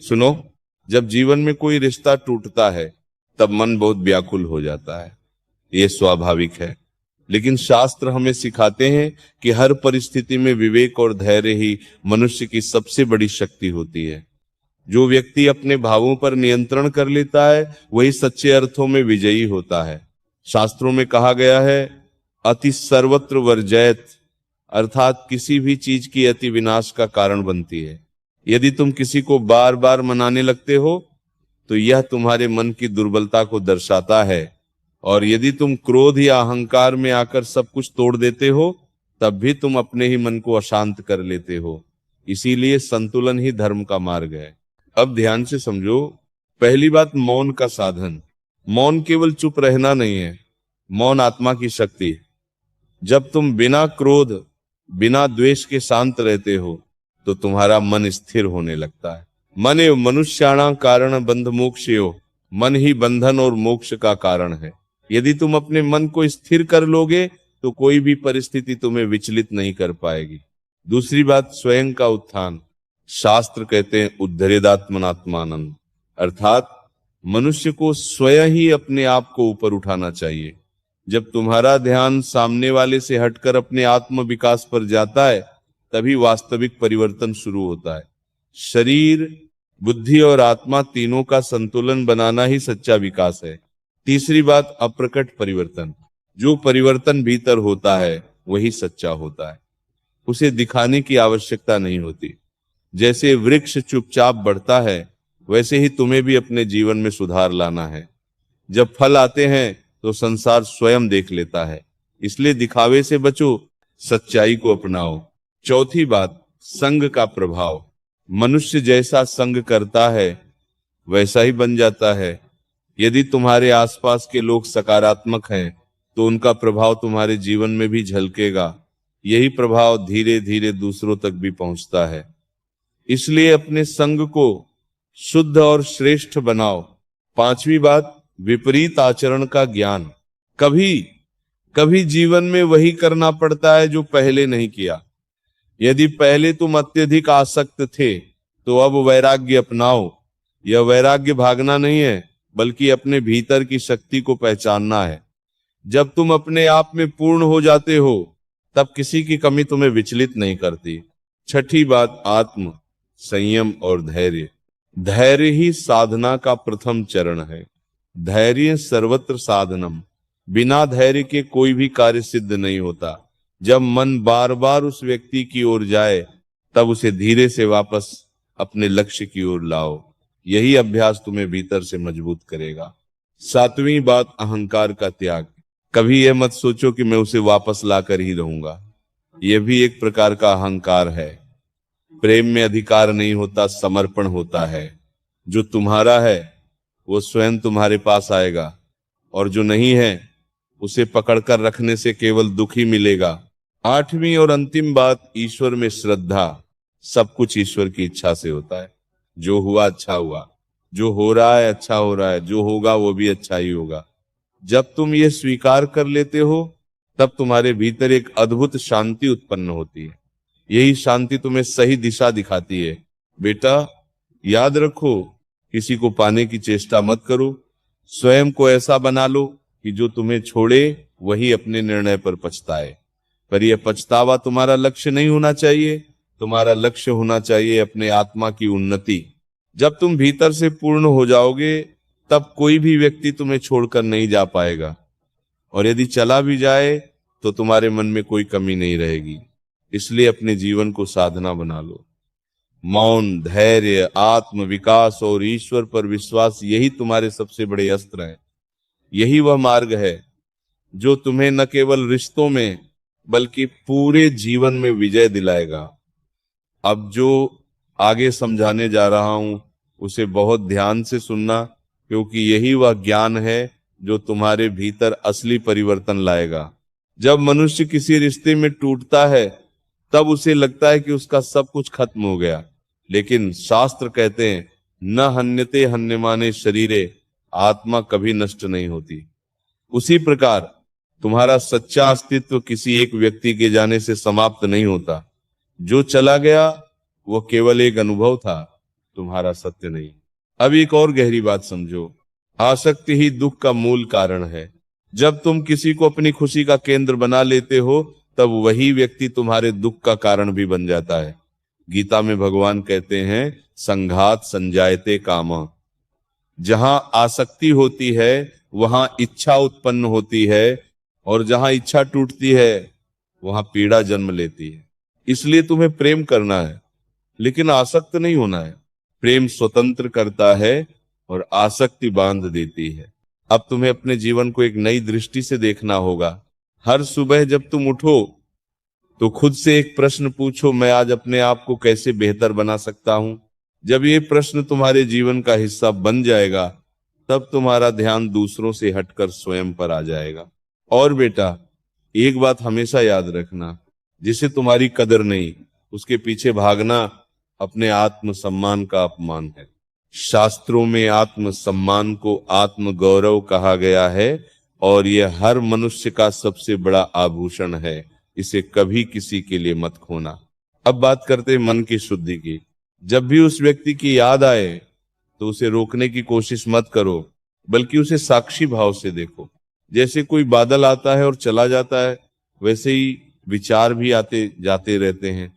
सुनो, जब जीवन में कोई रिश्ता टूटता है तब मन बहुत व्याकुल हो जाता है, ये स्वाभाविक है। लेकिन शास्त्र हमें सिखाते हैं कि हर परिस्थिति में विवेक और धैर्य ही मनुष्य की सबसे बड़ी शक्ति होती है। जो व्यक्ति अपने भावों पर नियंत्रण कर लेता है वही सच्चे अर्थों में विजयी होता है। शास्त्रों में कहा गया है, अति सर्वत्र वर्जयत, अर्थात किसी भी चीज की अति विनाश का कारण बनती है। यदि तुम किसी को बार बार मनाने लगते हो तो यह तुम्हारे मन की दुर्बलता को दर्शाता है, और यदि तुम क्रोध या अहंकार में आकर सब कुछ तोड़ देते हो तब भी तुम अपने ही मन को अशांत कर लेते हो। इसीलिए संतुलन ही धर्म का मार्ग है। अब ध्यान से समझो। पहली बात, मौन का साधन। मौन केवल चुप रहना नहीं है, मौन आत्मा की शक्ति है। जब तुम बिना क्रोध बिना द्वेष के शांत रहते हो तो तुम्हारा मन स्थिर होने लगता है। मन एव मनुष्याणां कारण बंध मोक्षयो, मन ही बंधन और मोक्ष का कारण है। यदि तुम अपने मन को स्थिर कर लोगे तो कोई भी परिस्थिति तुम्हें विचलित नहीं कर पाएगी। दूसरी बात, स्वयं का उत्थान। शास्त्र कहते हैं उद्धरेदात्मनात्मानंद, अर्थात मनुष्य को स्वयं ही अपने आप को ऊपर उठाना चाहिए। जब तुम्हारा ध्यान सामने वाले से हटकर अपने आत्म विकास पर जाता है तभी वास्तविक परिवर्तन शुरू होता है। शरीर, बुद्धि और आत्मा तीनों का संतुलन बनाना ही सच्चा विकास है। तीसरी बात, अप्रकट परिवर्तन। जो परिवर्तन भीतर होता है वही सच्चा होता है, उसे दिखाने की आवश्यकता नहीं होती। जैसे वृक्ष चुपचाप बढ़ता है वैसे ही तुम्हें भी अपने जीवन में सुधार लाना है। जब फल आते हैं तो संसार स्वयं देख लेता है, इसलिए दिखावे से बचो, सच्चाई को अपनाओ। चौथी बात, संग का प्रभाव। मनुष्य जैसा संग करता है वैसा ही बन जाता है। यदि तुम्हारे आसपास के लोग सकारात्मक हैं तो उनका प्रभाव तुम्हारे जीवन में भी झलकेगा। यही प्रभाव धीरे धीरे दूसरों तक भी पहुंचता है। इसलिए अपने संग को शुद्ध और श्रेष्ठ बनाओ। पांचवी बात, विपरीत आचरण का ज्ञान। कभी कभी जीवन में वही करना पड़ता है जो पहले नहीं किया। यदि पहले तुम अत्यधिक आसक्त थे तो अब वैराग्य अपनाओ। यह वैराग्य भागना नहीं है बल्कि अपने भीतर की शक्ति को पहचानना है। जब तुम अपने आप में पूर्ण हो जाते हो तब किसी की कमी तुम्हें विचलित नहीं करती। छठी बात, आत्म संयम और धैर्य। धैर्य ही साधना का प्रथम चरण है। धैर्य सर्वत्र साधनम। बिना धैर्य के कोई भी कार्य सिद्ध नहीं होता। जब मन बार बार उस व्यक्ति की ओर जाए तब उसे धीरे से वापस अपने लक्ष्य की ओर लाओ। यही अभ्यास तुम्हें भीतर से मजबूत करेगा। सातवीं बात, अहंकार का त्याग। कभी यह मत सोचो कि मैं उसे वापस लाकर ही रहूंगा, यह भी एक प्रकार का अहंकार है। प्रेम में अधिकार नहीं होता, समर्पण होता है। जो तुम्हारा है वो स्वयं तुम्हारे पास आएगा और जो नहीं है उसे पकड़कर रखने से केवल दुख ही मिलेगा। आठवीं और अंतिम बात, ईश्वर में श्रद्धा। सब कुछ ईश्वर की इच्छा से होता है। जो हुआ अच्छा हुआ, जो हो रहा है अच्छा हो रहा है, जो होगा वो भी अच्छा ही होगा। जब तुम ये स्वीकार कर लेते हो तब तुम्हारे भीतर एक अद्भुत शांति उत्पन्न होती है। यही शांति तुम्हें सही दिशा दिखाती है। बेटा याद रखो, किसी को पाने की चेष्टा मत करो। स्वयं को ऐसा बना लो कि जो तुम्हें छोड़े वही अपने निर्णय पर पछताए। पर यह पछतावा तुम्हारा लक्ष्य नहीं होना चाहिए। तुम्हारा लक्ष्य होना चाहिए अपने आत्मा की उन्नति। जब तुम भीतर से पूर्ण हो जाओगे तब कोई भी व्यक्ति तुम्हें छोड़कर नहीं जा पाएगा, और यदि चला भी जाए तो तुम्हारे मन में कोई कमी नहीं रहेगी। इसलिए अपने जीवन को साधना बना लो। मौन, धैर्य, आत्म विकास और ईश्वर पर विश्वास, यही तुम्हारे सबसे बड़े अस्त्र हैं। यही वह मार्ग है जो तुम्हें न केवल रिश्तों में बल्कि पूरे जीवन में विजय दिलाएगा। अब जो आगे समझाने जा रहा हूं उसे बहुत ध्यान से सुनना, क्योंकि यही वह ज्ञान है जो तुम्हारे भीतर असली परिवर्तन लाएगा। जब मनुष्य किसी रिश्ते में टूटता है तब उसे लगता है कि उसका सब कुछ खत्म हो गया, लेकिन शास्त्र कहते हैं न हन्यते हन्यमाने शरीरे, आत्मा कभी नष्ट नहीं होती। उसी प्रकार तुम्हारा सच्चा अस्तित्व किसी एक व्यक्ति के जाने से समाप्त नहीं होता। जो चला गया वो केवल एक अनुभव था, तुम्हारा सत्य नहीं। अब एक और गहरी बात समझो, आसक्ति ही दुख का मूल कारण है। जब तुम किसी को अपनी खुशी का केंद्र बना लेते हो, तब वही व्यक्ति तुम्हारे दुख का कारण भी बन जाता है। गीता में भगवान कहते हैं, संघात संजायते कामा। जहां आसक्ति होती है वहां इच्छा उत्पन्न होती है, और जहां इच्छा टूटती है वहां पीड़ा जन्म लेती है। इसलिए तुम्हें प्रेम करना है, लेकिन आसक्त नहीं होना है। प्रेम स्वतंत्र करता है और आसक्ति बांध देती है। अब तुम्हें अपने जीवन को एक नई दृष्टि से देखना होगा। हर सुबह जब तुम उठो तो खुद से एक प्रश्न पूछो, मैं आज अपने आप को कैसे बेहतर बना सकता हूं। जब ये प्रश्न तुम्हारे जीवन का हिस्सा बन जाएगा, तब तुम्हारा ध्यान दूसरों से हटकर स्वयं पर आ जाएगा। और बेटा, एक बात हमेशा याद रखना, जिसे तुम्हारी कदर नहीं, उसके पीछे भागना अपने आत्म सम्मान का अपमान है। शास्त्रों में आत्म सम्मान को आत्म गौरव कहा गया है, और यह हर मनुष्य का सबसे बड़ा आभूषण है। इसे कभी किसी के लिए मत खोना। अब बात करते हैं मन की शुद्धि की। जब भी उस व्यक्ति की याद आए तो उसे रोकने की कोशिश मत करो, बल्कि उसे साक्षी भाव से देखो। जैसे कोई बादल आता है और चला जाता है, वैसे ही विचार भी आते जाते रहते हैं।